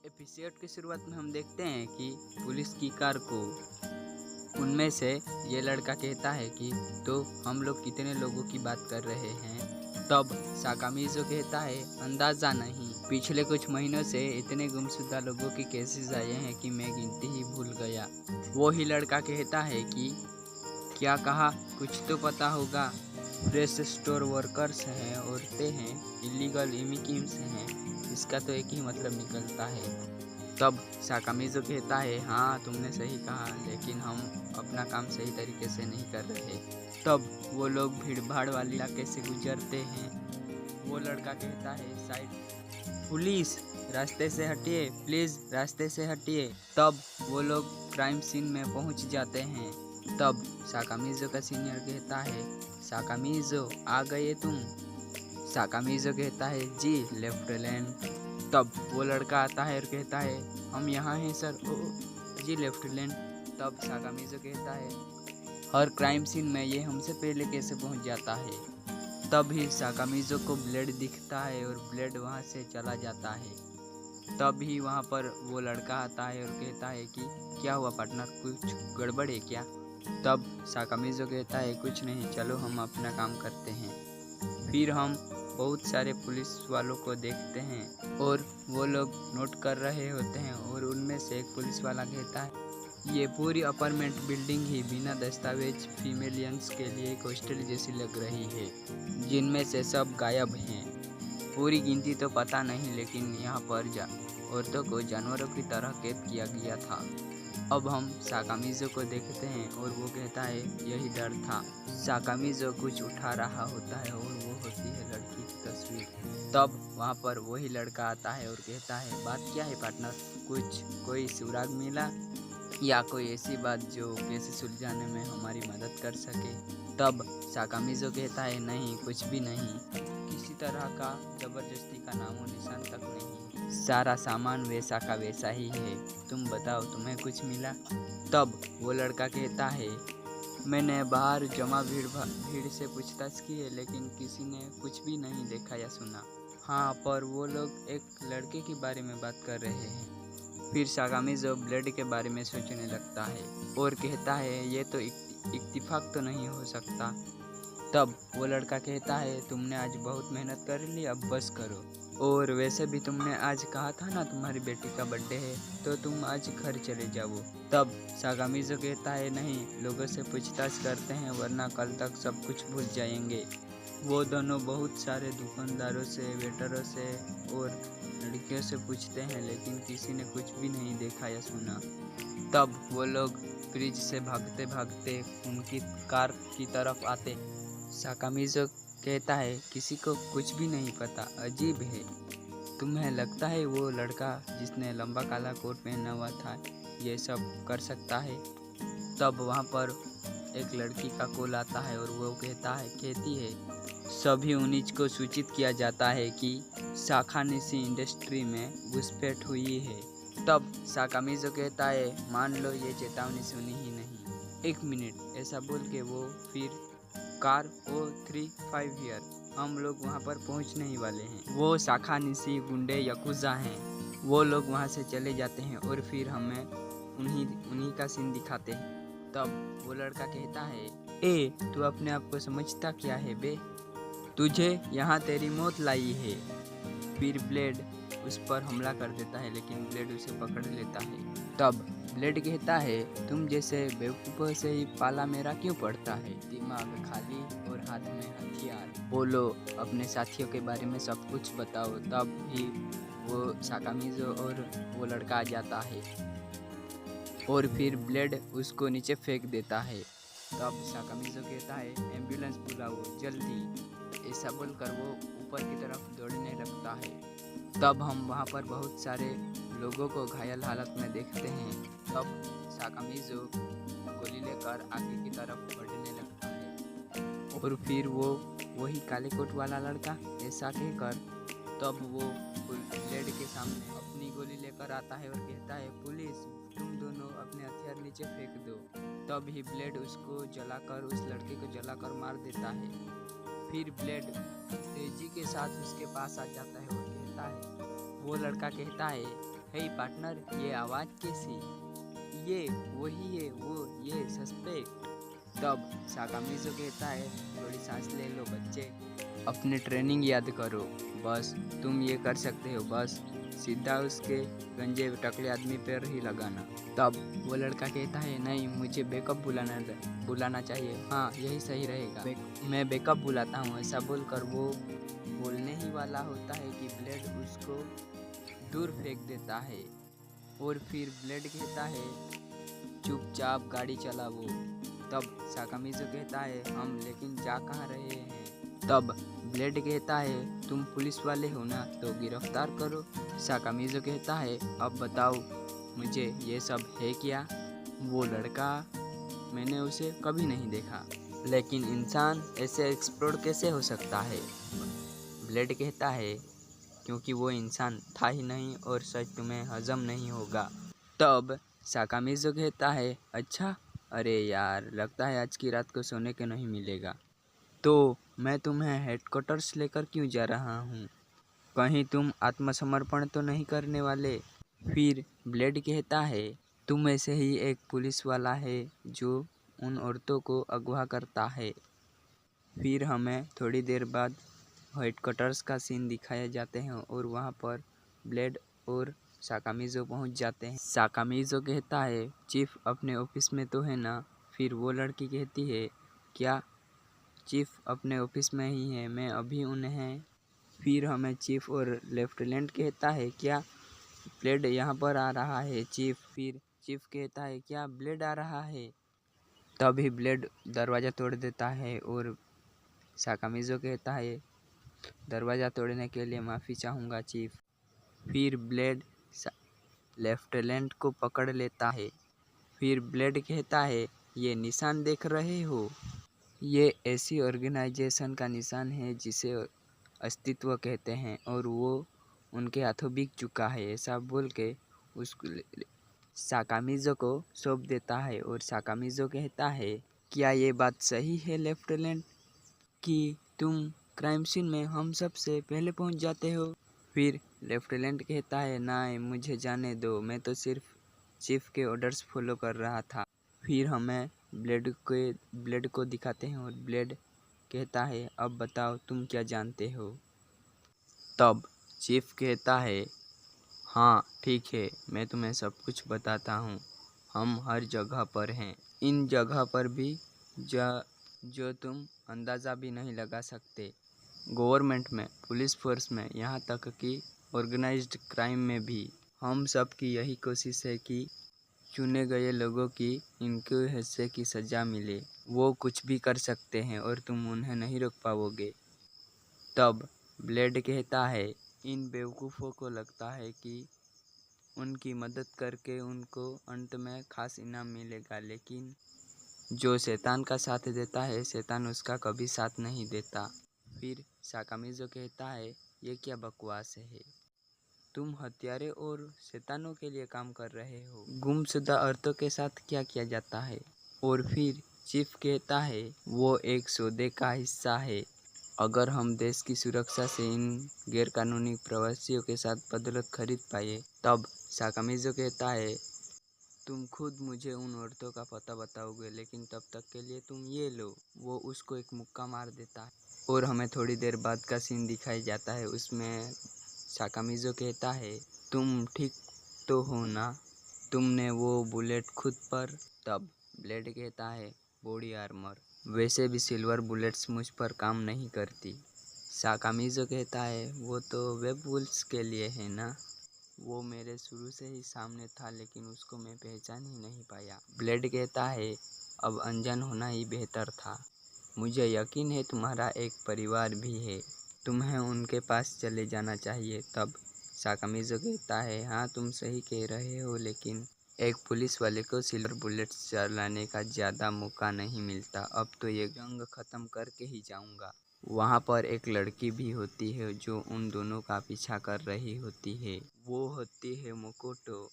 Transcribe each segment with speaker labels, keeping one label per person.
Speaker 1: Episode की शुरुआत में हम देखते हैं कि पुलिस की कार को उनमें से ये लड़का कहता है कि तो हम लोग कितने लोगों की बात कर रहे हैं। तब साकामिज़ो कहता है अंदाज़ा नहीं, पिछले कुछ महीनों से इतने गुमशुदा लोगों की केसेस आए हैं कि मैं गिनती ही भूल गया। वो ही लड़का कहता है कि क्या कहा, कुछ तो पता होगा। फ्रेश स्टोर वर्कर्स हैं, औरतें हैं, इलीगल इमिग्रेंट्स हैं, इसका तो एक ही मतलब निकलता है। तब साकामिज़ो कहता है हाँ तुमने सही कहा, लेकिन हम अपना काम सही तरीके से नहीं कर रहे। तब वो लोग भीड़-भाड़ वाले इलाके से गुजरते हैं। वो लड़का कहता है साइड पुलिस, रास्ते से हटिए प्लीज़, रास्ते से हटिए। तब वो लोग क्राइम सीन में पहुंच जाते हैं। तब साकामिज़ो का सीनियर कहता है साकामिज़ो आ गए तुम। साकामिज़ो कहता है जी लेफ्टिनेंट। तब वो लड़का आता है और कहता है हम यहाँ हैं सर। ओ जी लेफ्टिनेंट। तब साकामिज़ो कहता है हर क्राइम सीन में ये हमसे पहले कैसे पहुँच जाता है। तब ही साकामिज़ो को ब्लेड दिखता है और ब्लेड वहाँ से चला जाता है। तब ही वहाँ पर वो लड़का आता है और कहता है कि क्या हुआ पार्टनर, कुछ गड़बड़ है क्या। तब साकामिज़ो कहता है कुछ नहीं, चलो हम अपना काम करते हैं। फिर हम बहुत सारे पुलिस वालों को देखते हैं और वो लोग नोट कर रहे होते हैं और उनमें से एक पुलिस वाला कहता है ये पूरी अपार्टमेंट बिल्डिंग ही बिना दस्तावेज फीमेलियंस के लिए एक हॉस्टल जैसी लग रही है, जिनमें से सब गायब हैं। पूरी गिनती तो पता नहीं, लेकिन यहाँ पर औरतों को जानवरों की तरह कैद किया गया था। अब हम साकामिज़ो को देखते हैं और वो कहता है यही डर था। साकामिज़ो कुछ उठा रहा होता है और वो होती है लड़की की तस्वीर। तब वहाँ पर वही लड़का आता है और कहता है बात क्या है पार्टनर, कुछ कोई सुराग मिला या कोई ऐसी बात जो कैसे सुलझाने में हमारी मदद कर सके। तब साकामिज़ो कहता है नहीं, कुछ भी नहीं, किसी तरह का ज़बरदस्ती का नामो निशान तक नहीं, सारा सामान वैसा का वैसा ही है। तुम बताओ तुम्हें कुछ मिला। तब वो लड़का कहता है मैंने बाहर जमा भीड़ से पूछताछ की है, लेकिन किसी ने कुछ भी नहीं देखा या सुना। हाँ, पर वो लोग एक लड़के के बारे में बात कर रहे हैं। फिर साकामिज़ो ब्लेड के बारे में सोचने लगता है और कहता है ये तो इत्तेफाक तो नहीं हो सकता। तब वो लड़का कहता है तुमने आज बहुत मेहनत कर ली, अब बस करो। और वैसे भी तुमने आज कहा था ना तुम्हारी बेटी का बर्थडे है, तो तुम आज घर चले जाओ। तब साकामिज़ो कहता है नहीं, लोगों से पूछताछ करते हैं वरना कल तक सब कुछ भूल जाएंगे। वो दोनों बहुत सारे दुकानदारों से, वेटरों से और लड़कियों से पूछते हैं, लेकिन किसी ने कुछ भी नहीं देखा या सुना। तब वो लोग फ्रिज से भागते भागते उनकी कार की तरफ आते। साकामिज़ो कहता है किसी को कुछ भी नहीं पता, अजीब है। तुम्हें लगता है वो लड़का जिसने लंबा काला कोट पहना हुआ था ये सब कर सकता है। तब वहाँ पर एक लड़की का कॉल आता है और वो कहती है सभी यूनिट को सूचित किया जाता है कि साकानिशी इंडस्ट्री में घुसपैठ हुई है। तब साकामिज़ो कहता है मान लो ये चेतावनी सुनी ही नहीं। एक मिनट, ऐसा बोल के वो फिर कार O35 हियर, हम लोग वहाँ पर पहुँचने ही वाले हैं। वो साकानिशी गुंडे यकुजा हैं। वो लोग वहाँ से चले जाते हैं और फिर हमें उन्हीं का सीन दिखाते हैं। तब वो लड़का कहता है ए तू अपने आप को समझता क्या है बे, तुझे यहाँ तेरी मौत लाई है। फिर ब्लेड उस पर हमला कर देता है, लेकिन ब्लेड उसे पकड़ लेता है। तब ब्लेड कहता है तुम जैसे बेवकूफ़ों से ही पाला मेरा क्यों पड़ता है, दिमाग खाली और हाथ में हथियार, बोलो अपने साथियों के बारे में सब कुछ बताओ। तब ही वो साकामिज़ो और वो लड़का आ जाता है और फिर ब्लेड उसको नीचे फेंक देता है। तब साकामिज़ो कहता है एम्बुलेंस बुलाओ जल्दी। ऐसा बोलकर वो ऊपर की तरफ दौड़ने लगता है। तब हम वहाँ पर बहुत सारे लोगों को घायल हालत में देखते हैं। तब साकामिज़ो गोली लेकर आगे की तरफ बढ़ने लगता है और फिर वो वही काले कोट वाला लड़का ऐसा कहकर तब वो ब्लेड के सामने अपनी गोली लेकर आता है और कहता है पुलिस तुम दोनों अपने हथियार नीचे फेंक दो। तब ही ब्लेड उसको जलाकर उस लड़के को जलाकर मार देता है। फिर ब्लेड तेजी के साथ उसके पास आ जाता है और कहता है वो लड़का कहता है, हे पार्टनर, ये आवाज़ कैसी? ये वही है, वो ये सस्पेक्ट। तब साकामिज़ो कहता है, थोड़ी सांस ले लो बच्चे, अपनी ट्रेनिंग याद करो, बस तुम ये कर सकते हो, बस सीधा उसके गंजे टकले आदमी पर ही लगाना। तब वो लड़का कहता है, नहीं, मुझे बैकअप बुलाना चाहिए, हाँ यही सही रहेगा, मैं बैकअप बुलाता हूँ। ऐसा बोलकर वो बोलने ही वाला होता है कि ब्लेड उसको दूर फेंक देता है और फिर ब्लेड कहता है, चुपचाप गाड़ी चलाओ। तब साकामिज़ो कहता है, हम लेकिन जा कहाँ रहे हैं? तब ब्लेड कहता है, तुम पुलिस वाले हो ना, तो गिरफ्तार करो। साकामिज़ो कहता है, अब बताओ मुझे ये सब है क्या? वो लड़का, मैंने उसे कभी नहीं देखा, लेकिन इंसान ऐसे एक्सप्लोर कैसे हो सकता है? ब्लेड कहता है, क्योंकि वो इंसान था ही नहीं और सच तुम्हें हजम नहीं होगा। तब साकामिज़ो कहता है, अच्छा, अरे यार, लगता है आज की रात को सोने के नहीं मिलेगा। तो मैं तुम्हें हेडक्वार्टर्स लेकर क्यों जा रहा हूँ? कहीं तुम आत्मसमर्पण तो नहीं करने वाले? फिर ब्लेड कहता है, तुम ऐसे ही एक पुलिस वाला है जो उन औरतों को अगवा करता है। फिर हमें थोड़ी देर बाद हेडक्वार्टर्स का सीन दिखाया जाते हैं और वहाँ पर ब्लेड और साकामिज़ो पहुँच जाते हैं। साकामिज़ो कहता है, चीफ अपने ऑफिस में तो है ना? फिर वो लड़की कहती है, क्या चीफ अपने ऑफिस में ही है, मैं अभी उन्हें। फिर हमें चीफ और लेफ्टिनेंट कहता है, क्या ब्लेड यहाँ पर आ रहा है चीफ? फिर चीफ कहता है, क्या ब्लेड आ रहा है? तभी ब्लेड दरवाज़ा तोड़ देता है और साकामिज़ो कहता है, दरवाज़ा तोड़ने के लिए माफ़ी चाहूँगा चीफ। फिर ब्लेड लेफ्टिनेंट को पकड़ लेता है। फिर ब्लेड कहता है, ये निशान देख रहे हो? ये ऐसी ऑर्गेनाइजेशन का निशान है जिसे अस्तित्व कहते हैं और वो उनके हाथों बिक चुका है। ऐसा बोल के उसको साकामिज़ो को सौंप देता है और साकामिज़ो कहता है, क्या ये बात सही है लेफ्टिनेंट कि तुम क्राइम सीन में हम सब से पहले पहुंच जाते हो? फिर लेफ्टिनेंट कहता है, ना, मुझे जाने दो, मैं तो सिर्फ चीफ के ऑर्डर्स फॉलो कर रहा था। फिर हमें ब्लेड को दिखाते हैं और ब्लेड कहता है, अब बताओ तुम क्या जानते हो? तब चीफ कहता है, हाँ ठीक है, मैं तुम्हें सब कुछ बताता हूँ, हम हर जगह पर हैं, इन जगह पर भी जो तुम अंदाज़ा भी नहीं लगा सकते। गवर्नमेंट में, पुलिस फोर्स में, यहाँ तक कि ऑर्गेनाइज्ड क्राइम में भी। हम सब की यही कोशिश है कि चुने गए लोगों की इनके हिस्से की सज़ा मिले। वो कुछ भी कर सकते हैं और तुम उन्हें नहीं रोक पाओगे। तब ब्लेड कहता है, इन बेवकूफ़ों को लगता है कि उनकी मदद करके उनको अंत में खास इनाम मिलेगा, लेकिन जो शैतान का साथ देता है, शैतान उसका कभी साथ नहीं देता। फिर साकामिज़ो कहता है, ये क्या बकवास है? तुम हत्यारे और शैतानों के लिए काम कर रहे हो। गुमशुदा औरतों के साथ क्या किया जाता है? और फिर चीफ कहता है, वो एक सौदे का हिस्सा है। अगर हम देश की सुरक्षा से इन गैरकानूनी प्रवासियों के साथ बदौलत खरीद पाए, तब साकामिज़ो कहता है, तुम खुद मुझे उन औरतों का पता बताओगे, लेकिन तब तक के लिए तुम ये लो। वो उसको एक मुक्का मार देता है और हमें थोड़ी देर बाद का सीन दिखाई जाता है। उसमें साकामिज़ो कहता है, तुम ठीक तो हो ना? तुमने वो बुलेट खुद पर? तब ब्लेड कहता है, बॉडी आर्मर, वैसे भी सिल्वर बुलेट्स मुझ पर काम नहीं करती। साकामिज़ो कहता है, वो तो वेबवुल्फ्स के लिए है ना? वो मेरे शुरू से ही सामने था, लेकिन उसको मैं पहचान ही नहीं पाया। ब्लेड कहता है, अब अनजान होना ही बेहतर था। मुझे यकीन है तुम्हारा एक परिवार भी है, तुम्हें उनके पास चले जाना चाहिए। तब साकामिज़ो कहता है, हाँ तुम सही कह रहे हो, लेकिन एक पुलिस वाले को सिल्वर बुलेट्स चलाने का ज़्यादा मौका नहीं मिलता। अब तो ये जंग ख़त्म करके ही जाऊँगा। वहाँ पर एक लड़की भी होती है जो उन दोनों का पीछा कर रही होती है, वो होती है मोकोटो।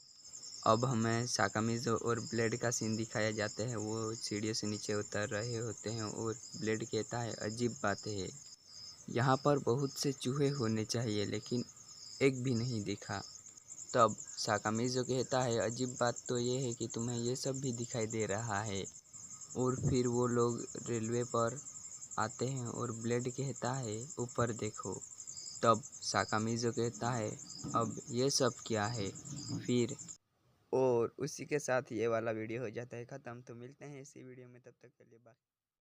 Speaker 1: अब हमें साकामिज़ो और ब्लेड का सीन दिखाया जाता है। वो सीढ़ियों से नीचे उतर रहे होते हैं और ब्लेड कहता है, अजीब बात है, यहाँ पर बहुत से चूहे होने चाहिए, लेकिन एक भी नहीं दिखा। तब साकामिज़ो कहता है अजीब बात तो ये है कि तुम्हें ये सब भी दिखाई दे रहा है। और फिर वो लोग रेलवे पर आते हैं और ब्लेड कहता है ऊपर देखो। तब साकामिज़ो कहता है अब ये सब क्या है। फिर और उसी के साथ ये वाला वीडियो हो जाता है ख़त्म। तो मिलते हैं इसी वीडियो में, तब तक के लिए बाय।